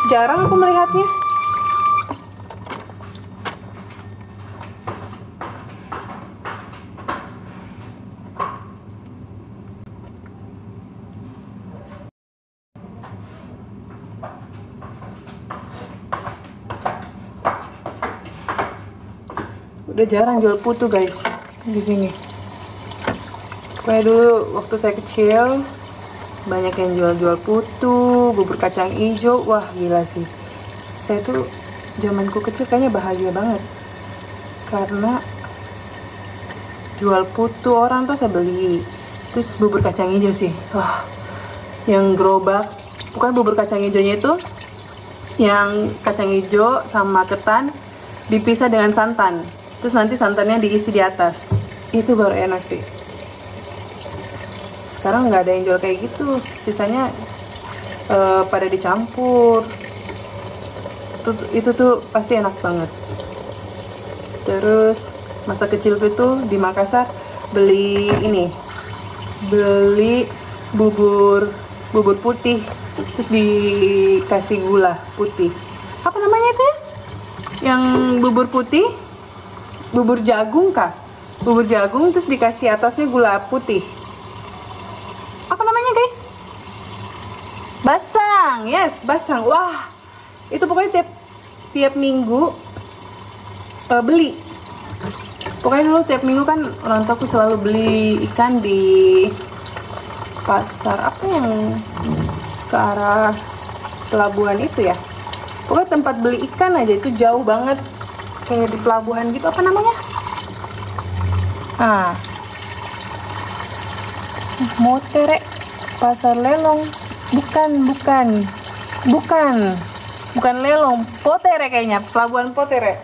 Jarang aku melihatnya. Udah jarang jual putu guys di sini. Kayak dulu waktu saya kecil banyak yang jual-jual putu, bubur kacang hijau. Wah gila sih. Saya tuh zamanku kecil kayaknya bahagia banget karena jual putu orang tuh saya beli. Terus bubur kacang hijau sih. Wah, yang gerobak, bukan bubur kacang hijaunya itu yang kacang hijau sama ketan dipisah dengan santan. Terus nanti santannya diisi di atas. Itu baru enak sih. Sekarang nggak ada yang jual kayak gitu. Sisanya pada dicampur. Itu tuh pasti enak banget. Terus masa kecilku itu di Makassar beli bubur putih. Terus dikasih gula putih. Apa namanya itu ya? Yang bubur putih? Bubur jagung kah? Bubur jagung terus dikasih atasnya gula putih. Apa namanya guys? Basang, yes, basang. Wah, itu pokoknya tiap minggu beli. Pokoknya dulu tiap minggu kan orang tuaku selalu beli ikan di pasar apa yang ke arah pelabuhan itu ya. Pokoknya tempat beli ikan aja itu jauh banget. Kayak di pelabuhan gitu, apa namanya? Motere, pasar lelong. Bukan lelong, Potere kayaknya, pelabuhan Potere.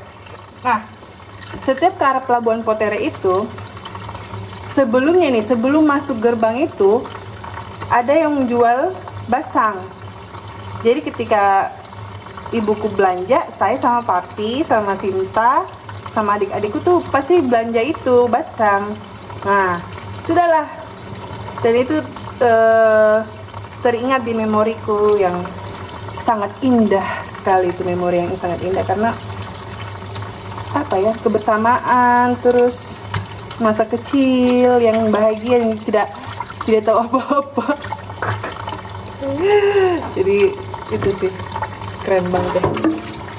Nah, setiap ke arah pelabuhan Potere itu, sebelum masuk gerbang itu, ada yang jual basang. Jadi ketika ibuku belanja, saya sama papi, sama Sinta, sama adik-adikku tuh pasti belanja itu basang. Nah, sudahlah. Dan itu teringat di memoriku yang sangat indah sekali, itu memori yang sangat indah karena apa ya, kebersamaan, terus masa kecil yang bahagia, yang tidak tahu apa-apa. Jadi itu sih keren banget deh.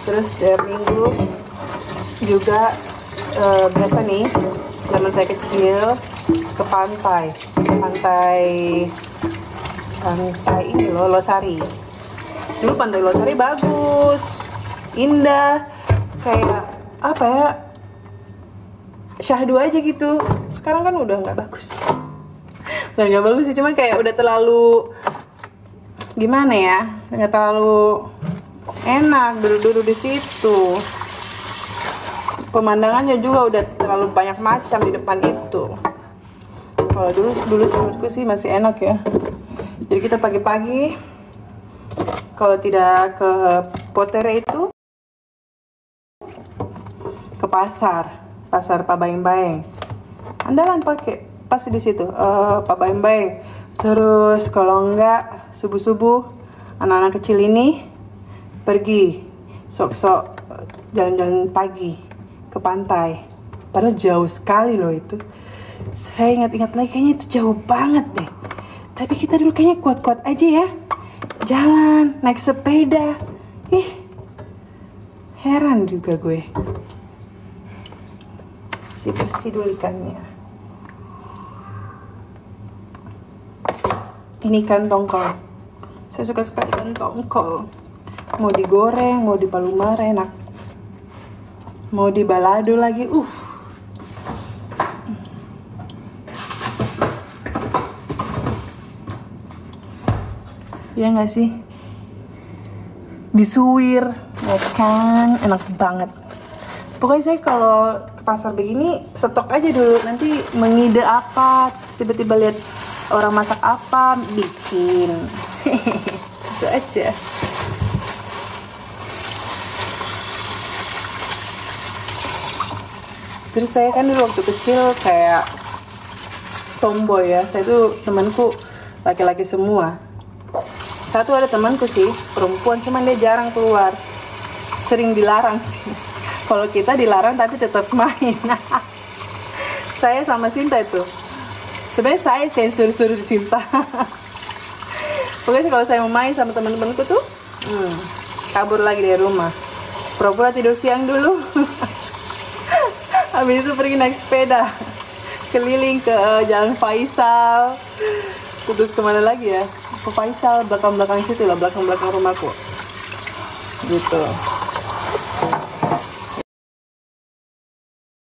Terus tiap minggu juga biasa nih zaman saya kecil ke pantai ini loh, Losari. Dulu pantai Losari bagus, indah, kayak apa ya, syahdu aja gitu. Sekarang kan udah nggak bagus. Nggak bagus sih, cuma kayak udah terlalu gimana ya, nggak terlalu enak duduk-duduk di situ. Pemandangannya juga udah terlalu banyak macam di depan itu. Kalau dulu menurutku sih masih enak ya. Jadi kita pagi-pagi kalau tidak ke Potere itu ke pasar Pak Baeng-Baeng. Andalan pakai pasti di situ Pak Baeng-Baeng. Terus kalau enggak subuh-subuh anak-anak kecil ini pergi sok-sok jalan-jalan pagi ke pantai. Padahal jauh sekali loh itu. Saya ingat-ingat lagi kayaknya itu jauh banget deh. Tapi kita dulu kayaknya kuat-kuat aja ya. Jalan, naik sepeda. Heran juga gue. Bersih dulu ikannya. Ini ikan tongkol. Saya suka sekali ikan tongkol. Mau digoreng, mau dipalumar enak. Mau dibalado lagi, Ya nggak sih? Disuir, ya kan, enak banget. Pokoknya saya kalau ke pasar begini stok aja dulu, nanti mengide apa, terus tiba-tiba lihat orang masak apa, bikin. Itu aja. Terus saya kan dulu waktu kecil kayak tomboy ya, saya tuh temanku laki-laki semua. Satu ada temanku sih perempuan, cuman dia jarang keluar, sering dilarang sih. Kalau kita dilarang tapi tetap main. Saya sama Sinta itu sebenarnya saya sensor-sensor Sinta. Pokoknya kalau saya mau main sama teman-temanku tuh kabur lagi dari rumah, pura-pura tidur siang dulu. Habis itu pergi naik sepeda keliling ke Jalan Faisal, terus kemana lagi ya, ke Faisal, belakang-belakang situ lah, belakang-belakang rumahku gitu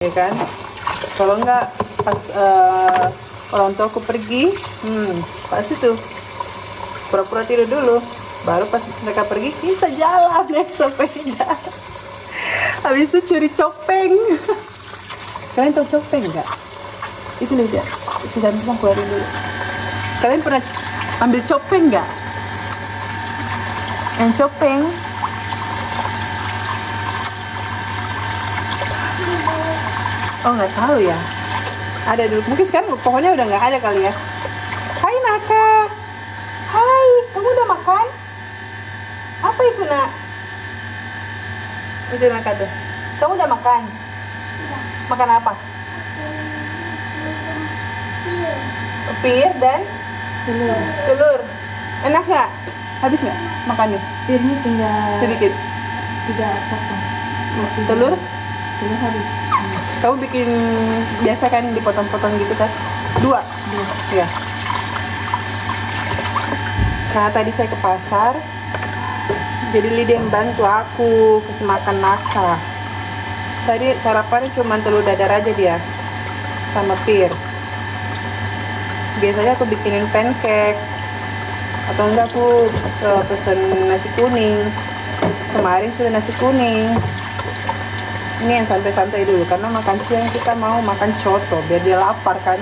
ya kan. Kalau enggak pas orang tuaku pergi, pas itu pura-pura tidur dulu, baru pas mereka pergi kita jalan naik sepeda. Habis itu curi copeng. Kalian tahu copeng nggak? Itu nih dia, pisang-pisang keluarin dulu. Kalian pernah ambil copeng nggak? Yang copeng oh nggak tahu ya, ada dulu, mungkin sekarang pohonnya udah nggak ada kali ya. Hai Naka, hai, kamu udah makan? Apa itu nak? Itu Naka tuh, kamu udah makan? Makan apa? Pir dan telur. Enak nggak? Habis nggak makannya? Pirnya tinggal Sedikit. 3 potong. Telur? Telur habis. Kamu bikin biasa kan dipotong-potong gitu kan? 2? Iya. Karena tadi saya ke pasar, jadi Lydia yang bantu aku kasih makan Naka. Tadi sarapannya cuma telur dadar aja dia sama pir. Biasanya aku bikinin pancake atau enggak aku pesen nasi kuning. Kemarin sudah nasi kuning. Ini yang santai-santai dulu karena makan siang kita mau makan coto biar dia lapar kan,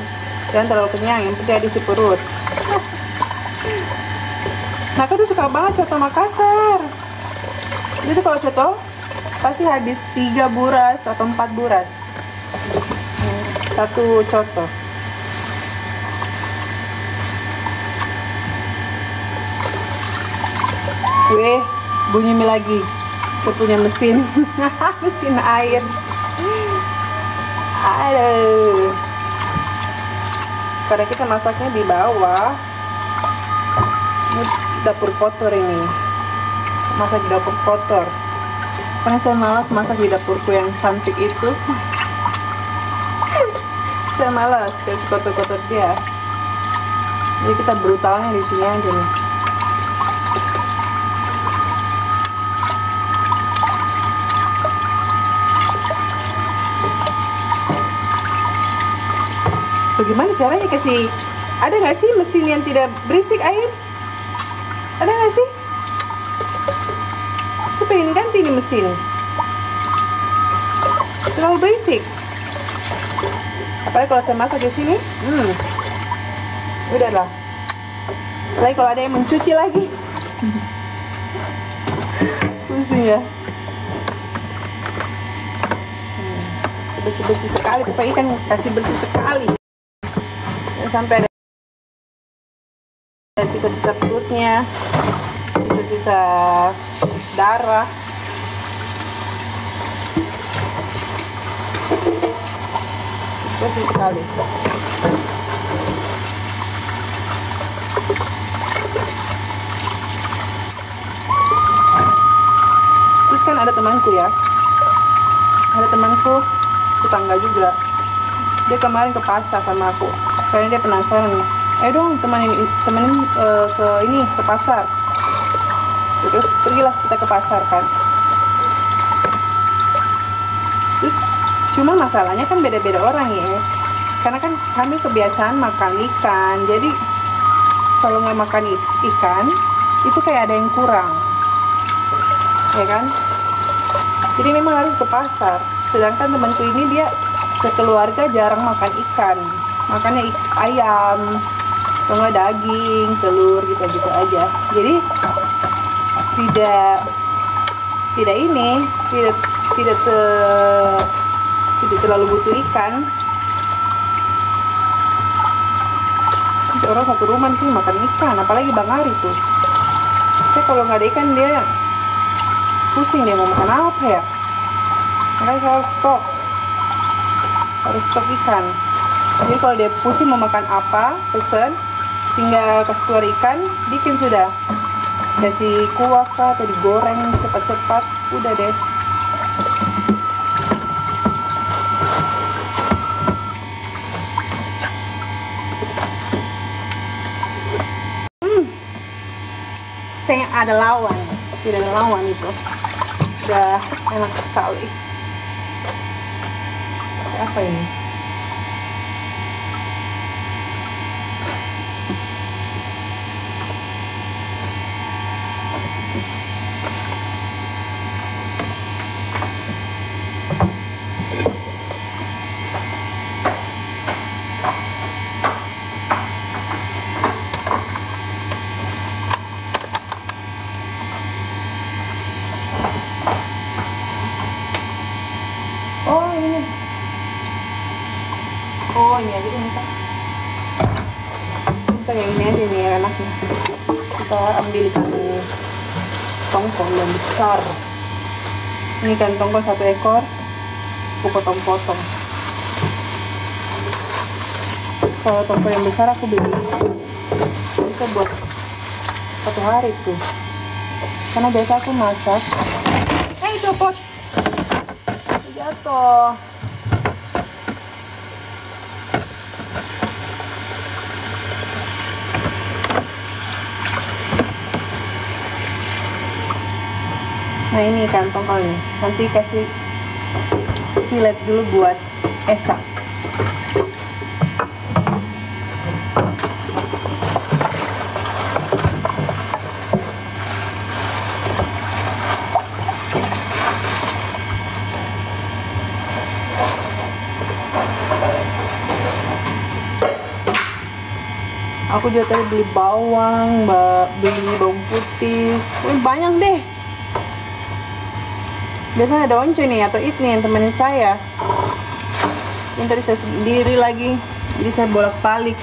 jangan terlalu kenyang, yang penting ada isi perut. Naka tuh suka banget coto Makassar. Jadi kalau coto pasti habis 3 buras atau 4 buras satu coto. Weh, bunyi lagi. Saya punya mesin. Mesin air. Aduh. Karena kita masaknya di bawah. Ini dapur kotor ini. Masak di dapur kotor. Karena saya malas masak di dapurku yang cantik itu. Saya malas kasih kotor-kotor dia. Jadi kita brutalnya di sini aja nih. Bagaimana caranya kasih? Ada nggak sih mesin yang tidak berisik air? Ada nggak sih? Saya pengen ganti nih mesin. Terlalu berisik. Apalagi kalau saya masak di sini, udahlah. Apalagi kalau ada yang mencuci lagi, pusing ya. Bersih-bersih sekali, pokoknya ikan kasih bersih sekali. Sampai ada sisa-sisa perutnya, sisa-sisa darah. Bersih sekali. Terus kan ada temanku ya, ada temanku tetangga juga. Dia kemarin ke pasar sama aku karena dia penasaran, dong temenin ke pasar. Terus pergilah kita ke pasar kan. Terus cuma masalahnya kan beda-beda orang ya, karena kan kami kebiasaan makan ikan, jadi kalau nggak makan ikan itu kayak ada yang kurang ya kan. Jadi memang harus ke pasar. Sedangkan temanku ini dia sekeluarga jarang makan ikan, makannya ayam, atau daging, telur gitu-gitu aja. Jadi tidak terlalu butuh ikan. Orang satu rumah di sini makan ikan, apalagi Bang Ari tuh. Saya kalau nggak ada ikan dia pusing, dia mau makan apa ya. Makanya saya harus stok ikan. Jadi kalau dia pusing mau makan apa, pesen, tinggal kasih keluar ikan, bikin sudah. Kasih kuah kah atau digoreng cepat-cepat, udah deh. Saya ada lawan, tidak ada lawan itu. Udah enak sekali. Apa ini? Oh ini aja ini pas. Sumpah yang ini aja nih enaknya. Kita ambil ikan tongkol yang besar. Ini ikan tongkol 1 ekor. Aku potong-potong. Kalau tongkol yang besar aku beli. Bisa buat 1 hari tuh. Karena biasa aku masak. Copot. Jatuh. Nah ini ikan tongkolnya, nanti kasih fillet dulu buat Esa. Aku juga tadi beli bawang, beli bawang putih, banyak deh. Biasanya ada Onco nih atau Itni yang temenin saya. Yang tadi saya sendiri lagi, jadi saya bolak-balik.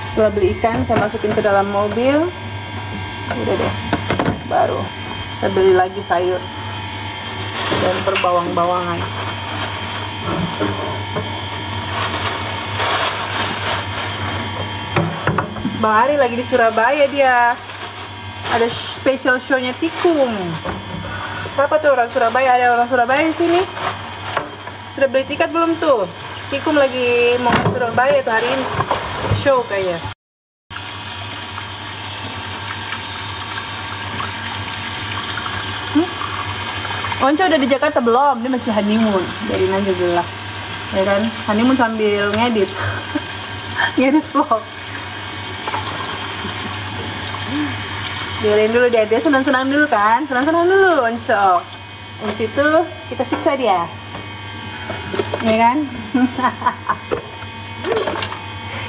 Setelah beli ikan, saya masukin ke dalam mobil. Udah deh, baru saya beli lagi sayur dan perbawang-bawangan. Bang Ari lagi di Surabaya dia. Ada special show-nya tikung. Siapa tuh orang Surabaya? Ada orang Surabaya di sini? Sudah beli tiket belum tuh? Tikung lagi mau ke Surabaya tuh hari ini. Show kayaknya. Onco udah di Jakarta belum? Dia masih honeymoon. Biarin aja dulu lah. Ya kan? Honeymoon sambil ngedit. Ngedit vlog. Biarin dulu dia senang-senang dulu kan, senang-senang dulu Onco. Di situ kita siksa dia, ya kan?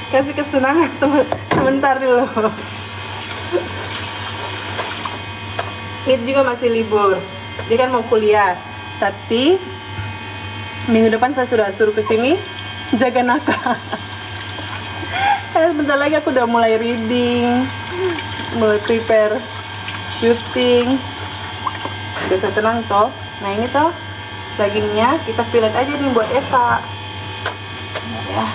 Kasih kesenangan sebentar dulu. Itu juga masih libur, dia kan mau kuliah, tapi minggu depan saya sudah suruh kesini jaga nakal. Karena sebentar lagi aku udah mulai reading, mulai prepare syuting. Biasa tenang toh. Nah ini toh dagingnya kita fillet aja nih buat Esa ya.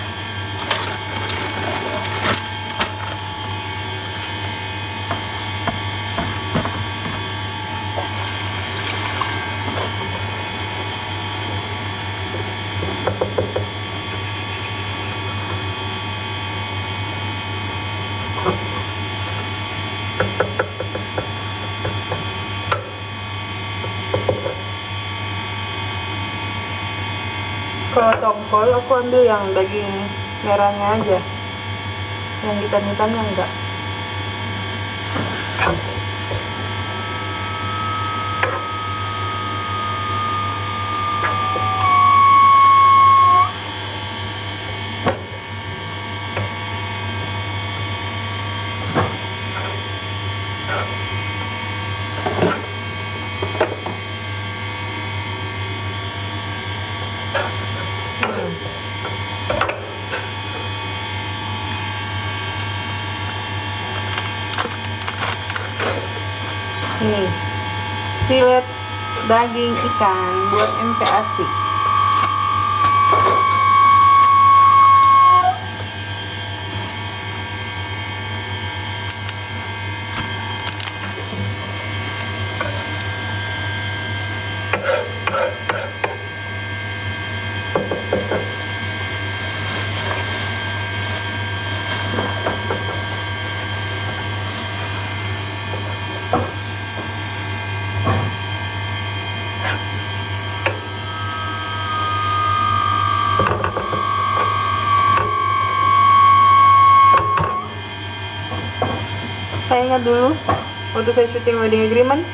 Kalau tongkol aku ambil yang daging merahnya aja, yang hitam-hitamnya enggak. fillet daging ikan buat MPASI. Saya ingat dulu waktu saya syuting wedding agreement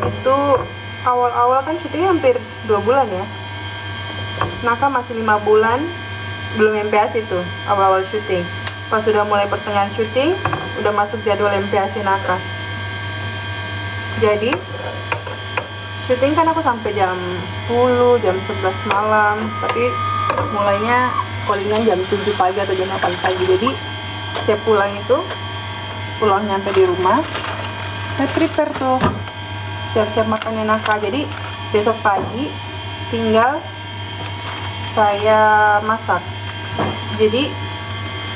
itu awal-awal kan syutingnya hampir 2 bulan ya. Naka masih 5 bulan belum MPASI itu awal-awal syuting. Pas sudah mulai pertengahan syuting udah masuk jadwal MPASI Naka. Jadi syuting kan aku sampai jam 10, jam 11 malam, tapi mulainya callingan jam 7 pagi atau jam 8 pagi. Jadi setiap pulang nyampe di rumah, saya prepare tuh siap-siap makannya Naka. Jadi besok pagi tinggal saya masak. Jadi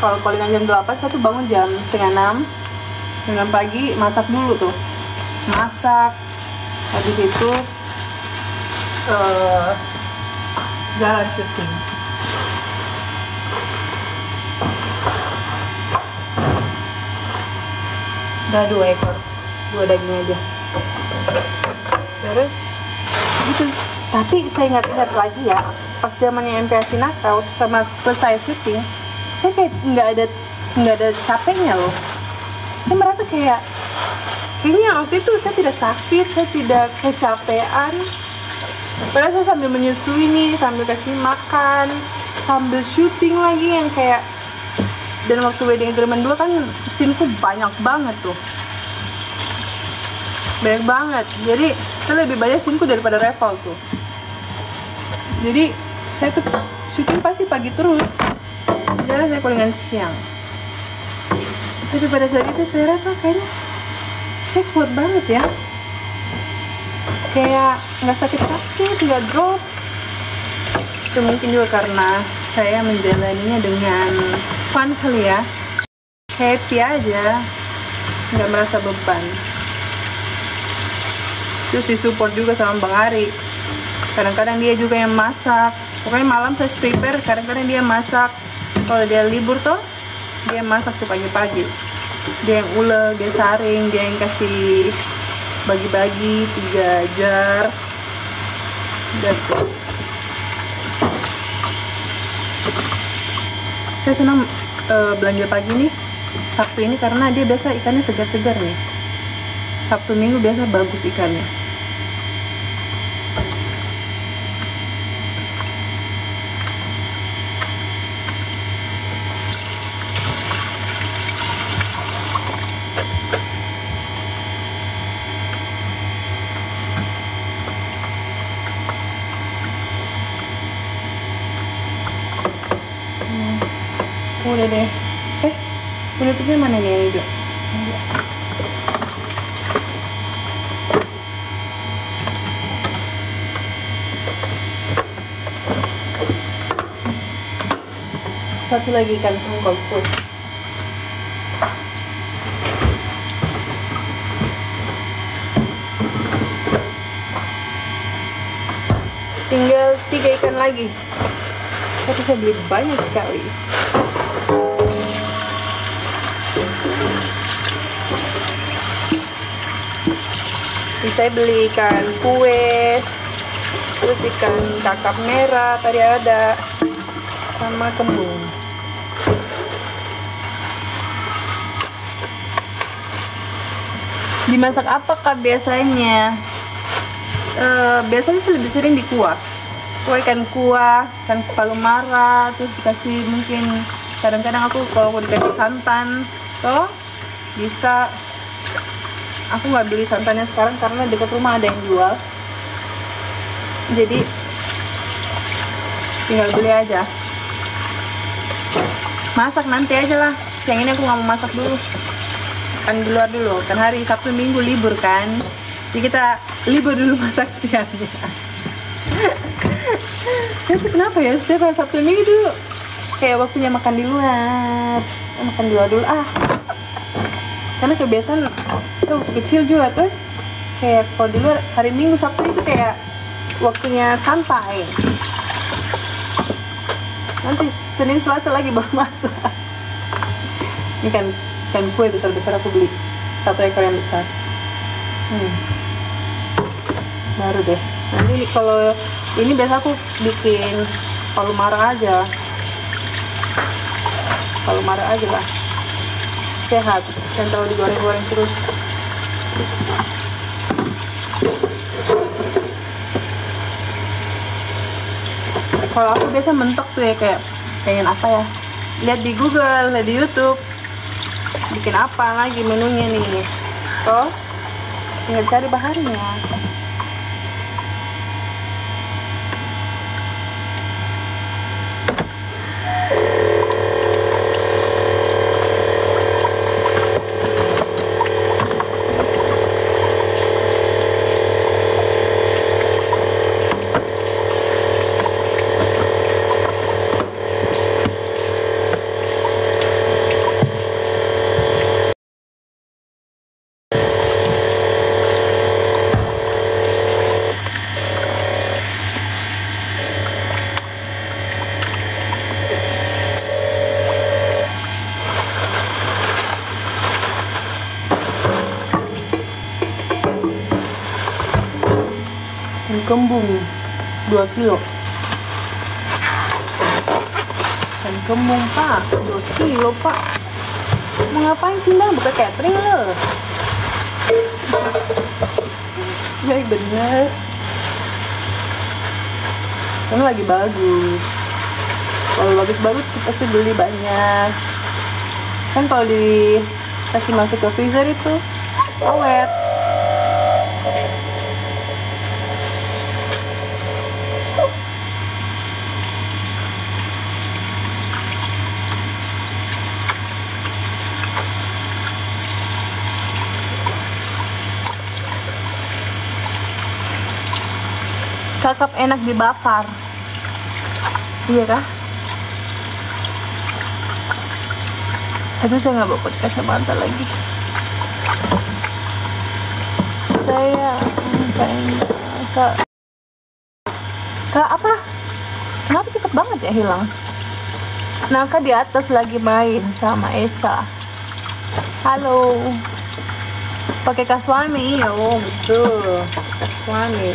kalau callingan jam 8, saya tuh bangun jam setengah 6 pagi, masak dulu tuh, habis itu jalan syuting. Udah 2 ekor, 2 daging aja. Terus gitu. Tapi saya ingat lagi ya, pas zamannya MPASI Naka waktu sama selesai syuting, saya kayak nggak ada capeknya loh. Saya merasa kayaknya waktu itu saya tidak sakit, saya tidak kecapean. Padahal saya sambil menyusui nih, sambil kasih makan, sambil syuting lagi yang kayak. Dan waktu wedding agreement 2 kan scene-ku banyak banget tuh. Banyak banget. Jadi saya lebih banyak scene-ku daripada Reval tuh. Jadi saya tuh syuting pasti pagi terus. Jadi saya callingan siang. Tapi pada saat itu saya rasa kayaknya saya kuat banget ya. Kayak nggak sakit-sakit, nggak drop. Itu mungkin juga karena saya menjalaninya dengan fun kali ya, happy aja, nggak merasa beban. Terus disupport juga sama Bang Ari. Kadang-kadang dia juga yang masak. Pokoknya malam saya prepare, kadang-kadang dia masak. Kalau dia libur tuh, dia masak tuh pagi-pagi. Dia yang ulek, dia saring, dia yang kasih bagi-bagi 3 jar. Gitu. Saya senang belanja pagi nih Sabtu ini karena dia biasa ikannya segar-segar nih. Sabtu Minggu biasa bagus ikannya. Udah deh. Penutupnya mana nih yang hijau? Satu lagi ikan tongkol full. Tinggal 3 ikan lagi. Tapi saya beli banyak sekali. Saya beli ikan kue, terus ikan kakap merah tadi ada, sama kembung. Dimasak apakah biasanya? Biasanya sih lebih sering di kuah. Ikan kuah, ikan palu mara, terus dikasih mungkin kadang-kadang aku kalau mau dikasih santan, toh bisa. Aku nggak beli santannya sekarang karena dekat rumah ada yang jual. Jadi tinggal beli aja. Masak nanti aja lah. Yang ini aku nggak mau masak dulu. Kan di luar dulu. Kan hari Sabtu Minggu libur kan. Jadi kita libur dulu masak siangnya. Saya tuh kenapa ya setiap hari Sabtu Minggu tuh kayak waktunya makan di luar. Makan di luar dulu karena kebiasaan saya waktu kecil juga tuh kayak kalau di luar hari Minggu Sabtu itu kayak waktunya santai. Nanti Senin Selasa lagi baru masak. Ini kan kue besar-besar aku beli 1 ekor yang besar. Baru deh. Nanti kalau ini biasa aku bikin palu mara aja. Palu mara aja lah. Sehat. Dan terlalu digoreng-goreng terus. Kalau aku biasa mentok tuh ya kayak pengen apa ya? Lihat di Google, lihat di YouTube. Bikin apa lagi menunya nih? Toh tinggal cari bahannya. Kembung 2 kilo. Dan kembung pak 2 kilo pak. Mau ngapain sih Mbak? Buka catering lo. Ya bener. Ini lagi bagus. Kalau bagus-bagus pasti beli banyak. Kan kalau dikasih masuk ke freezer itu awet. Cakep, enak dibakar. Iya kah? Tapi saya nggak bawa kacamata lagi. Saya pengen Kak apa? Kenapa cepet banget ya hilang? Nangka di atas lagi main sama Esa. Halo. Pakai kaswami, ya, oh betul. Kaswami.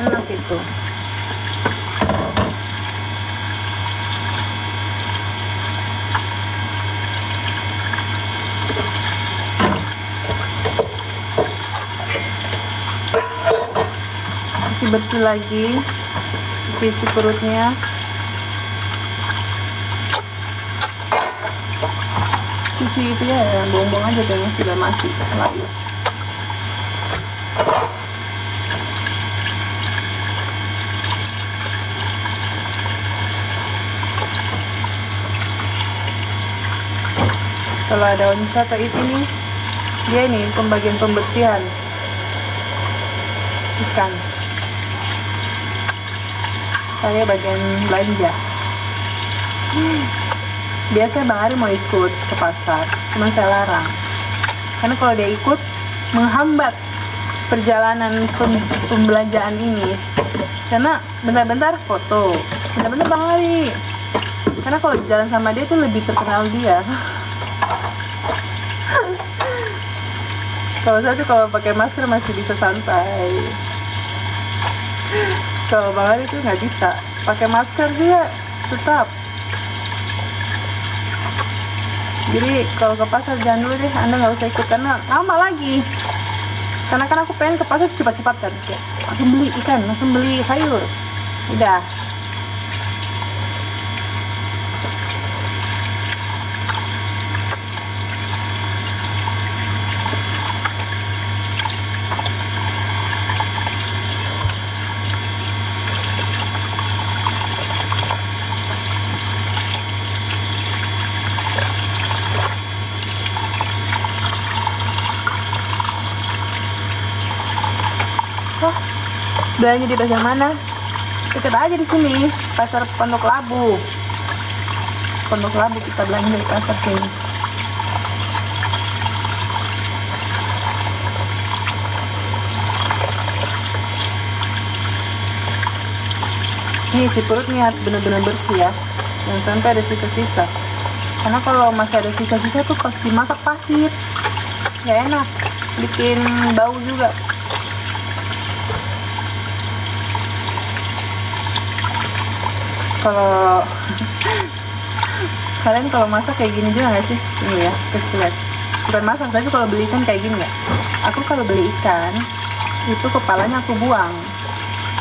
Enak itu. Masih bersih lagi sisi perutnya. Cuci itu ya, buang-buang aja kayaknya sudah mati layu. Kalau ada unsa atau itu nih, dia ini pembagian pembersihan ikan. Saya bagian belanja. Biasanya Bang Ari mau ikut ke pasar, cuma saya larang. Karena kalau dia ikut menghambat perjalanan pembelanjaan ini. Karena bentar-bentar foto, bentar-bentar Bang Ari. Karena kalau jalan sama dia tuh lebih terkenal dia. Kalau saya tuh kalau pakai masker masih bisa santai. Kalau Bang Ari tuh nggak bisa pakai masker, dia tetap. Jadi kalau ke pasar jangan dulu deh, Anda nggak usah ikut karena lama lagi. Karena kan aku pengen ke pasar cepat-cepat kan, kayak langsung beli ikan, langsung beli sayur, udah. Wah, belanja di pasar mana? Deket aja di sini, pasar Pondok Labu. Pondok Labu kita belanja di pasar sini. Nih si perutnya harus benar-benar bersih ya, jangan sampai ada sisa-sisa. Karena kalau masih ada sisa-sisa tuh pas dimasak pahit, nggak enak, bikin bau juga. Kalau kalian kalau masak kayak gini juga nggak sih? Ini ya, kasih lihat. Bukan masak, tapi kalau beli ikan kayak gini ya. Aku kalau beli ikan itu kepalanya aku buang.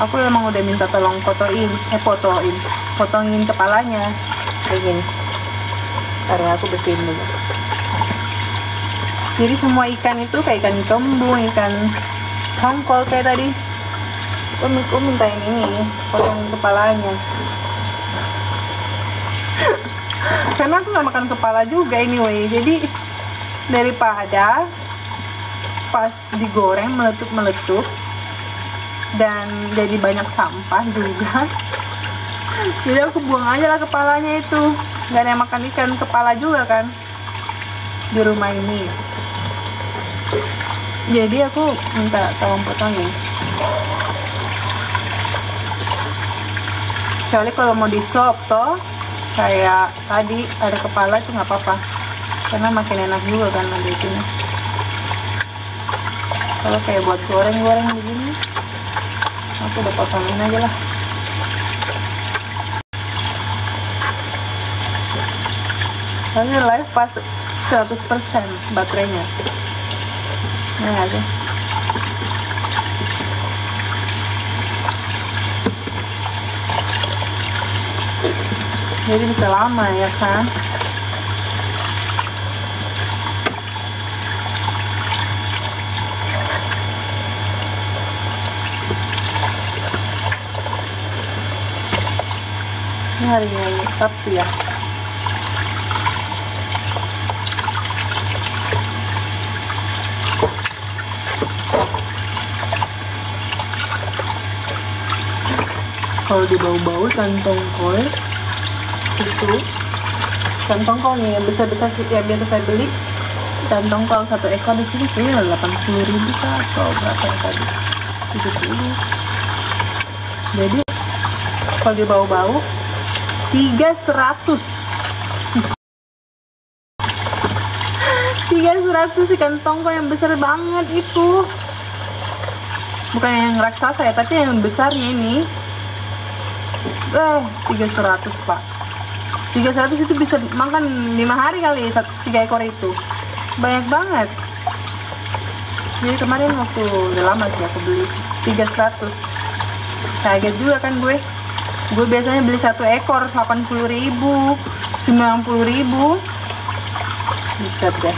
Aku emang udah minta tolong potongin kepalanya kayak gini. Karena aku bersihin dulu. Jadi semua ikan itu kayak ikan kembung, ikan tongkol kayak tadi. Aku minta yang ini, potongin kepalanya. Karena aku nggak makan kepala juga anyway. Jadi daripada pas digoreng meletup dan jadi banyak sampah juga, jadi aku buang aja lah kepalanya itu. Nggak ada yang makan ikan kepala juga kan di rumah ini. Jadi aku minta tolong potongin. Kecuali kalau mau di sop toh, kayak tadi ada kepala itu nggak apa-apa, karena makin enak juga kan ada itunya. Kalau kayak buat goreng-goreng begini, aku udah potongin aja lah. Tapi live pas 100% baterainya. Ini aja. Jadi bisa lama ya kan. Ini hari Sabtu ya. Kalau dibau-bau ikan tongkol itu, ikan tongkol nih yang besar-besar sih yang biasa saya beli, ikan tongkol 1 ekor di sini kayaknya 80.000 kah atau berapa ya tadi, 70. Jadi kalau dibau-bau 300 ikan tongkol yang besar banget itu, bukan yang raksasa ya, tapi yang besarnya ini. 300 pak, 300 itu bisa makan 5 hari kali 3 ekor itu, banyak banget. Jadi kemarin waktu udah lama sih aku beli 300, kaget juga kan gue biasanya beli 1 ekor 80.000, 90.000, bisa deh.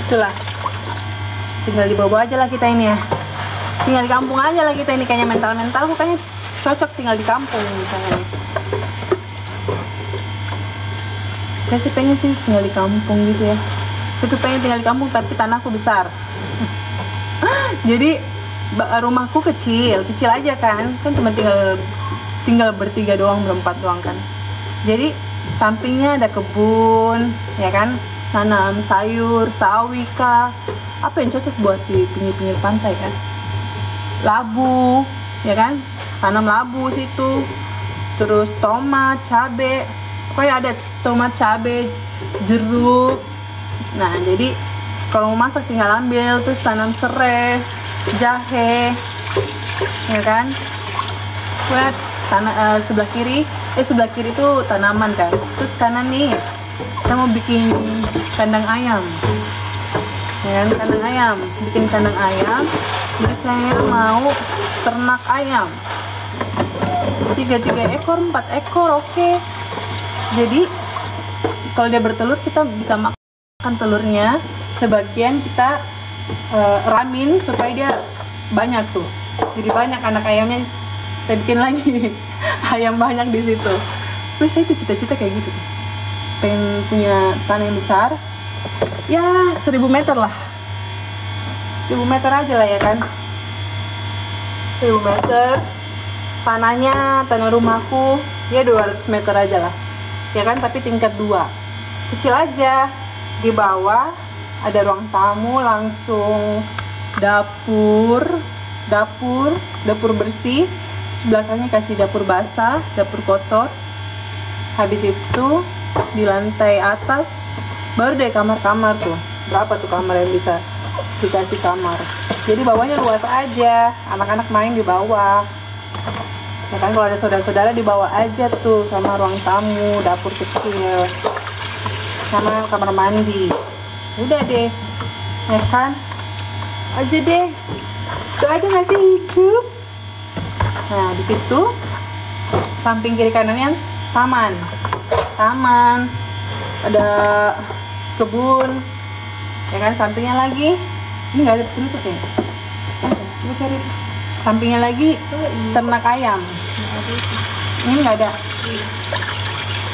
Itulah, tinggal dibawa aja lah kita ini ya, tinggal di kampung aja lah kita ini. Kayaknya mental bukannya cocok tinggal di kampung misalnya. Saya sih pengen sih tinggal di kampung gitu ya. Saya tuh pengen tinggal di kampung tapi tanahku besar. Jadi rumahku kecil aja kan cuma tinggal bertiga doang, berempat doang kan. Jadi sampingnya ada kebun ya kan, nanam sayur, sawi kah, apa yang cocok buat di pinggir-pinggir pantai kan. Labu ya kan, tanam labu situ, terus tomat, cabe, pokoknya ada tomat, cabe, jeruk. Nah jadi kalau mau masak tinggal ambil, terus tanam serai, jahe ya kan. Lihat sebelah kiri itu tanaman kan, terus kanan nih saya mau bikin kandang ayam ya kan, bikin kandang ayam. Jadi saya mau ternak ayam 3 ekor, 4 ekor, oke. Jadi kalau dia bertelur kita bisa makan telurnya, sebagian kita ramin supaya dia banyak tuh. Jadi banyak anak ayamnya, kita bikin lagi ayam banyak di situ. Terus saya tuh cita-cita kayak gitu tuh. Pengen punya tanah yang besar, ya 1000 meter lah, 1000 meter aja lah ya kan. 1000 meter. Tanahnya, tanah rumahku ya 200 meter aja lah. Ya kan, tapi tingkat 2. Kecil aja. Di bawah ada ruang tamu, langsung dapur bersih. Sebelahnya kasih dapur basah, dapur kotor. Habis itu di lantai atas baru deh kamar-kamar tuh. Berapa tuh kamar yang bisa dikasih kamar. Jadi bawahnya luas aja, anak-anak main di bawah. Ya kan, kalau ada saudara-saudara di bawah aja tuh, sama ruang tamu, dapur kecil, sama kamar mandi. Udah deh, ya kan? Aja deh. Itu aja nggak sih hidup? Nah, di situ samping kiri kanannya taman. Ada kebun. Ya kan, sampingnya lagi. Ini nggak ada penutup ya? Coba cari. Sampingnya lagi ternak ayam. Ini nggak ada.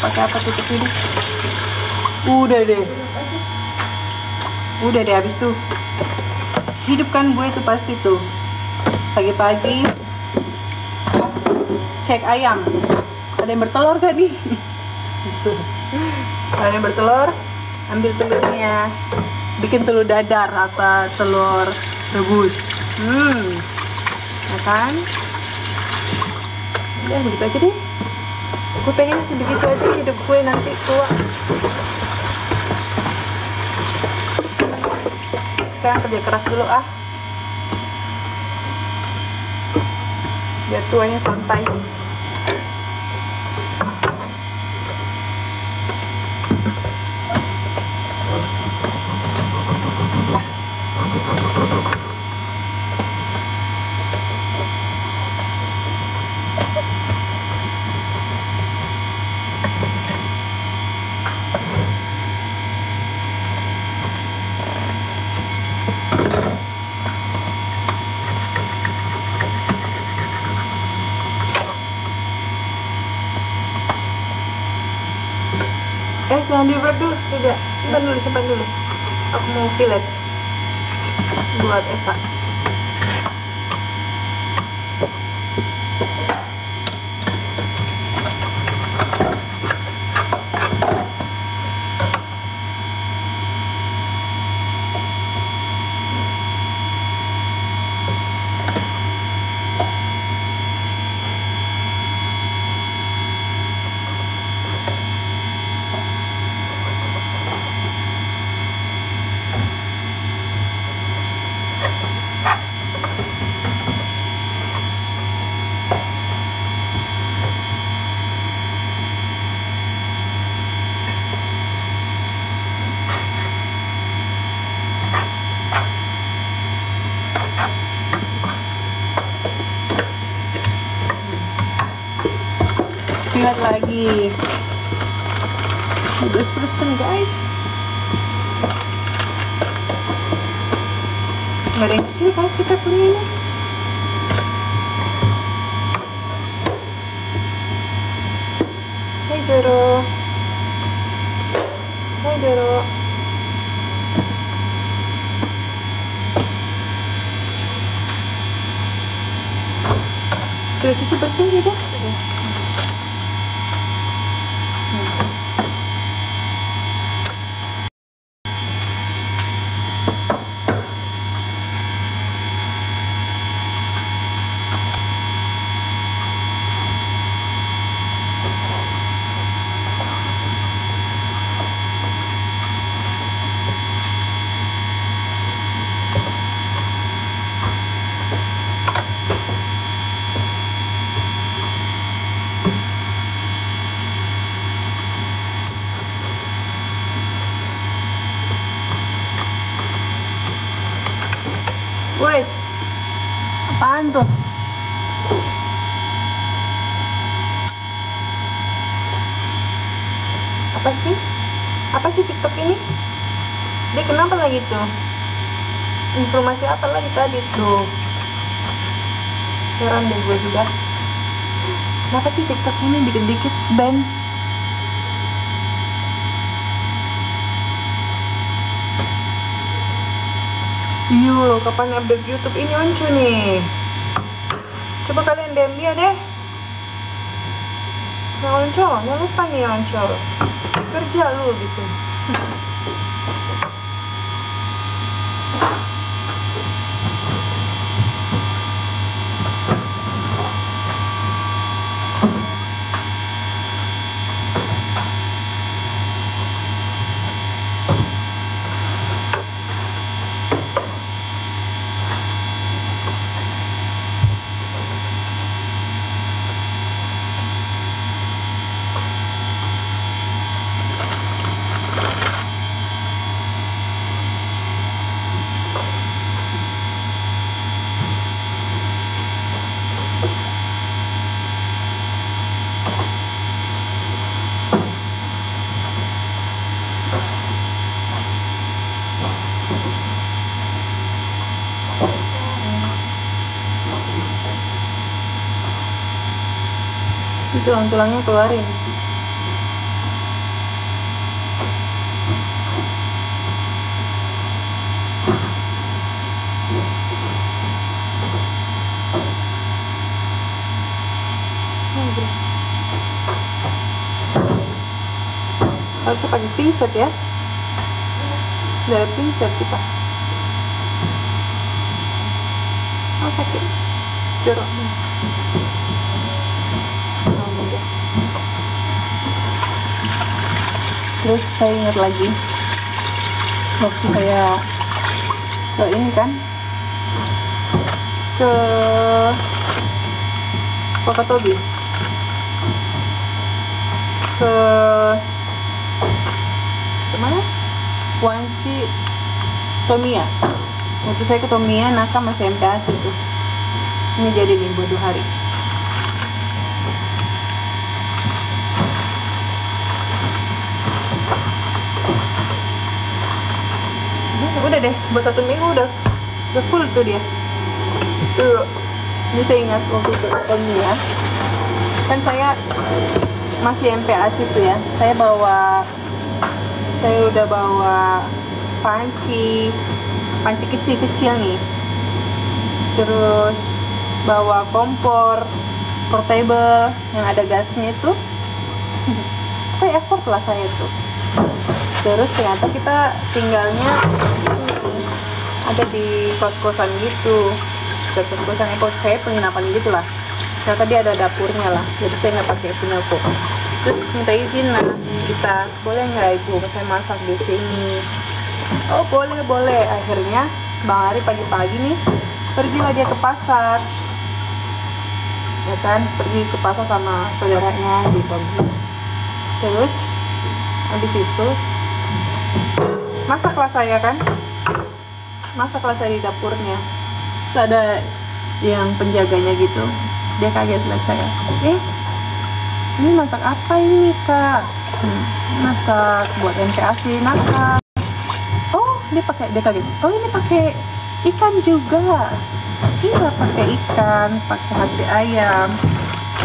Pakai apa tutupnya deh? Udah deh habis tuh. Hidup kan gue tuh pasti tuh. Pagi-pagi cek ayam. Ada yang bertelur gak nih? Ada yang bertelur, ambil telurnya. Bikin telur dadar apa telur rebus. Ya kan? Udah begitu aja deh. Gue pengen sebegitu aja hidup gue nanti tua. Sekarang kerja keras dulu ah. Biar tuanya santai. Jangan di wrap dulu, tidak, simpan dulu. Aku mau fillet buat Esa. Lihat lagi 12% guys. Nggak ada yang kecil kalau kita punya ini. Hai Joro. Sudah cuci bersih tidak? Wait, apaan tuh? Apa sih TikTok ini? Dia kenapa lagi tuh? Informasi apa lagi tadi tuh? Heran deh gue juga. Kenapa sih TikTok ini dikit-dikit ban? Iya, kapan update YouTube ini onco nih? Coba kalian DM dia deh. Yang Oncol, jangan lupa nih yang Oncol. Kerja lu gitu. Itu tulang-tulangnya keluarin. Harusnya pakai pinset ya. Dari pinset kita. Oh sakit. Joroknya. Terus saya ingat lagi waktu saya ke ini kan, ke Wakatobi, ke mana? Wanci Tomiya. Waktu saya ke Tomiya, Naka masih MTAS itu. Ini jadi nih buat 2 hari. Udah deh, buat 1 minggu udah full tuh dia. Ini saya ingat waktu itu Tomiya, kan saya masih MPAS itu ya. Saya udah bawa panci kecil nih, terus bawa kompor portable yang ada gasnya itu. Effort lah saya tuh. Terus ternyata kita tinggalnya ada di kos-kosan gitu, kos-kosan kayak penginapan gitu lah. Ternyata dia ada dapurnya lah, jadi saya nggak pakai punya kok. Terus minta izin lah, kita boleh nggak ibu saya masak di sini? Oh boleh. Akhirnya Bang Ari pagi-pagi nih pergilah dia ke pasar, ya kan, pergi ke pasar sama saudaranya di Bogor. Terus habis itu masaklah saya di dapurnya. Terus ada yang penjaganya gitu, dia kaget lihat saya. Ini masak apa ini kak? Masak buat MPAS Naka. Oh dia kaget. Oh ini pakai ikan juga. Iya pakai ikan, pakai hati ayam,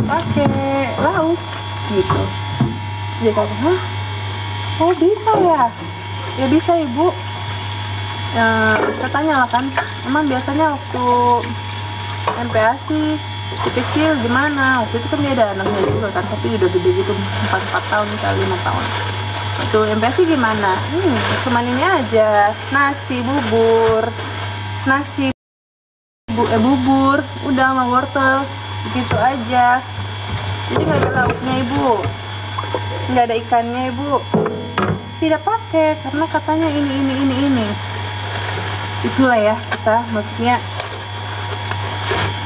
pakai lauk gitu. Terus dia kaget, hah? Oh bisa ya? Ya bisa ibu. Saya tanya lah kan, emang biasanya waktu MPAS si kecil gimana? Waktu itu kan dia ada anaknya juga kan, tapi udah gede gitu, 4 tahun kali 5 tahun. Waktu MPAS gimana? Cuman ini aja, nasi bubur, bubur, udah sama wortel, begitu aja. Jadi nggak ada lauknya ibu, nggak ada ikannya ibu. Tidak pakai karena katanya ini. Itulah ya kita, maksudnya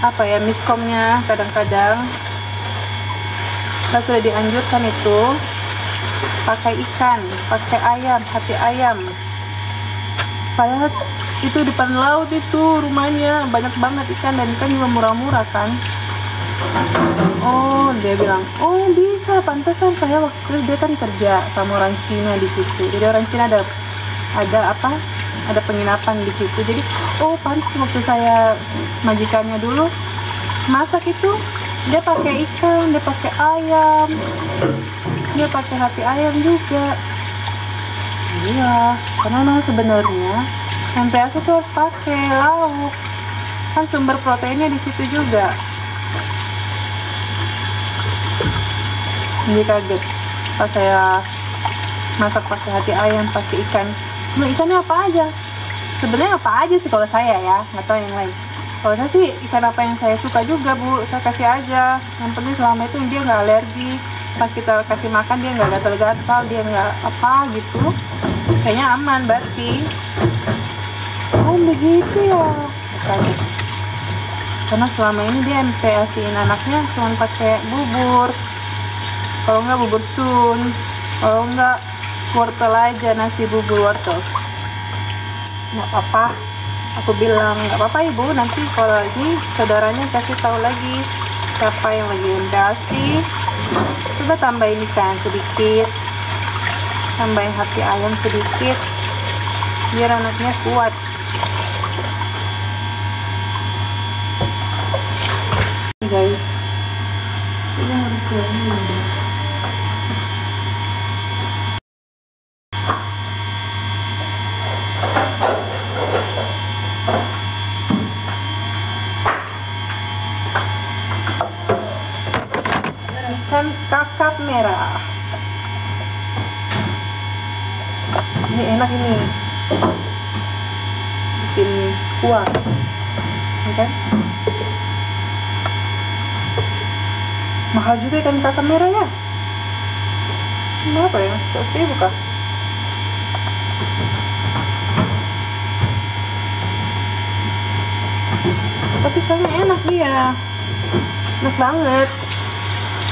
apa ya, miskomnya kadang-kadang. Kita sudah dianjurkan itu pakai ikan, pakai ayam, hati ayam. Padahal itu depan laut itu rumahnya banyak banget ikan, dan ikan juga murah-murah kan. Oh dia bilang, oh bisa, pantesan saya waktu dia kan kerja sama orang Cina di situ. Jadi orang Cina ada penginapan di situ. Jadi oh pantas waktu saya majikannya dulu masak itu dia pakai ikan, dia pakai ayam, dia pakai hati ayam juga. Iya, karena memang sebenarnya MPAS itu harus pakai lauk, kan sumber proteinnya di situ juga. Dia kaget pas saya masak pakai hati ayam, pakai ikan. Nah, ikannya apa aja? Sebenarnya apa aja sih kalau saya ya, nggak tahu yang lain. Kalau saya sih ikan apa yang saya suka juga Bu, saya kasih aja. Yang penting selama itu dia nggak alergi. Pas kita kasih makan dia nggak gatal-gatal, dia nggak apa gitu. Kayaknya aman berarti. Oh begitu ya. Kaget. Karena selama ini dia MPASIin anaknya cuma pakai bubur. Kalau nggak bubur sun, kalau nggak wortel aja, nasi bubur wortel. Nggak apa-apa, aku bilang nggak apa-apa Ibu, nanti kalau lagi saudaranya kasih tahu lagi siapa yang lagi MPASI, coba tambahin ikan sedikit, tambahin hati ayam sedikit, biar anaknya kuat. Guys, ini harus ini. Ikan kakap merah. Ini enak ini. Bikin kuah. Kan? Mahal juga ikan kakap merah ya. Berapa ya? 100.000 kah? Tapi soalnya enak dia. Enak banget.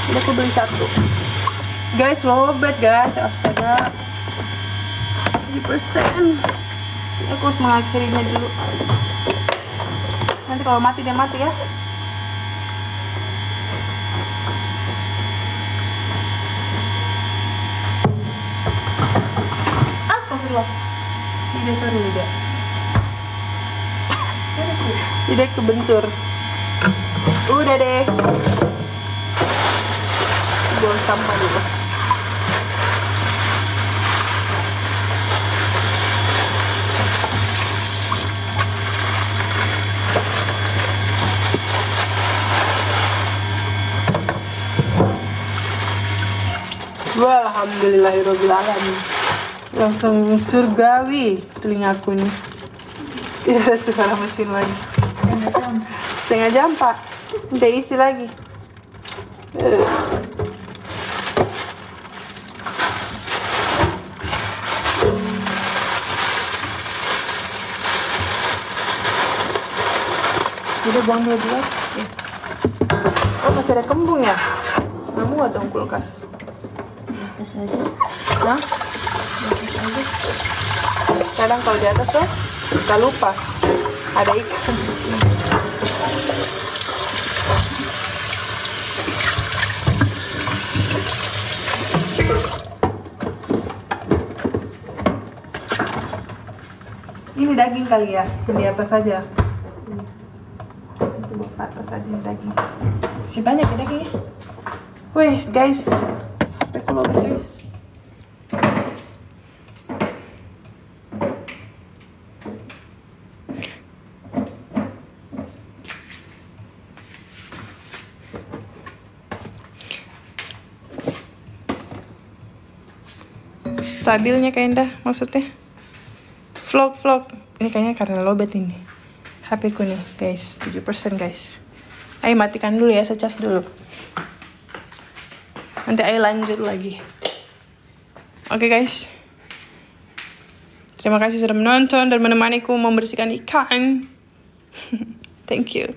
Udah aku beli 1. Guys, lowbat guys, astaga. 7%. Aku harus mengakhirinya dulu. Nanti kalau mati dia mati ya. Astagfirullah. Lidah, sorry lidah. Lidah kebentur. Udah deh. Buang sampah dulu. Wah, alhamdulillahirobbilalamin. Langsung surgawi telingaku nih. Tidak ada suara mesin lagi. Setengah jam Pak. Minta isi lagi. Udah buang dulu. Oh masih ada kembung ya? Kamu gak dong kulkas? Atas aja. Hah? Atas aja. Kadang kalau di atas tuh kita lupa ada ikan. Ini daging kali ya, di atas aja. Itu buat atas aja daging. Masih banyak ya dagingnya. Wes guys, HP ku lowbat guys. Stabilnya kayak Indah maksudnya. Vlog ini kayaknya karena lowbat ini HP ku nih guys, 7% guys. Ayo matikan dulu ya, saya cas dulu. Nanti ayo lanjut lagi. Oke guys, terima kasih sudah menonton dan menemaniku membersihkan ikan. Thank you.